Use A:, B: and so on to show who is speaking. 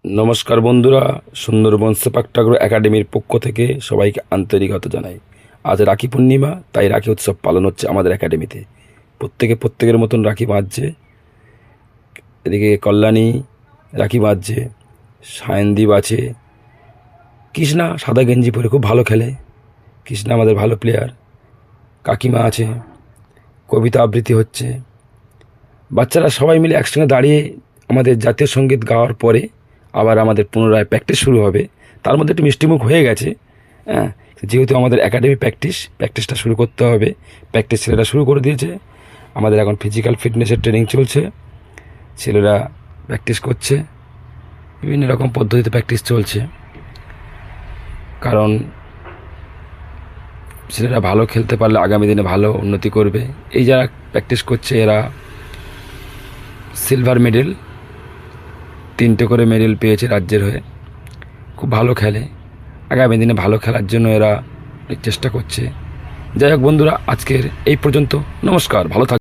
A: নমস্কার বন্ধুরা, সুন্দরবন সেপাকটাগরো একাডেমির পক্ষ থেকে সবাইকে আন্তরিকতা জানাই। আজ রাখি পূর্ণিমা, তাই রাখি উৎসব পালন হচ্ছে আমাদের একাডেমিতে। প্রত্যেকের মতন রাখি বাঁধছে। এদিকে কল্যাণী রাখি বাঁধছে, সায়নদীপ আছে, কৃষ্ণা সাদা গেঞ্জি পরে খুব ভালো খেলে, কৃষ্ণা আমাদের ভালো প্লেয়ার, কাকিমা আছে, কবিতা আবৃত্তি হচ্ছে। বাচ্চারা সবাই মিলে একসঙ্গে দাঁড়িয়ে আমাদের জাতীয় সঙ্গীত গাওয়ার পরে আবার আমাদের পুনরায় প্র্যাকটিস শুরু হবে। তার মধ্যে একটু মিষ্টিমুখ হয়ে গেছে। হ্যাঁ, যেহেতু আমাদের একাডেমি প্র্যাকটিসটা শুরু করতে হবে। প্র্যাকটিস ছেলেরা শুরু করে দিয়েছে। আমাদের এখন ফিজিক্যাল ফিটনেসের ট্রেনিং চলছে, ছেলেরা প্র্যাকটিস করছে, বিভিন্ন রকম পদ্ধতিতে প্র্যাকটিস চলছে। কারণ ছেলেরা ভালো খেলতে পারলে আগামী দিনে ভালো উন্নতি করবে। এই যারা প্র্যাকটিস করছে এরা সিলভার মেডেল, 3টে করে মেডেল পেয়েছে রাজ্যের হয়ে। খুব ভালো খেলে, আগামী দিনে ভালো খেলার জন্য এরা চেষ্টা করছে। যাই হোক বন্ধুরা, আজকের এই পর্যন্ত। নমস্কার, ভালো থাক।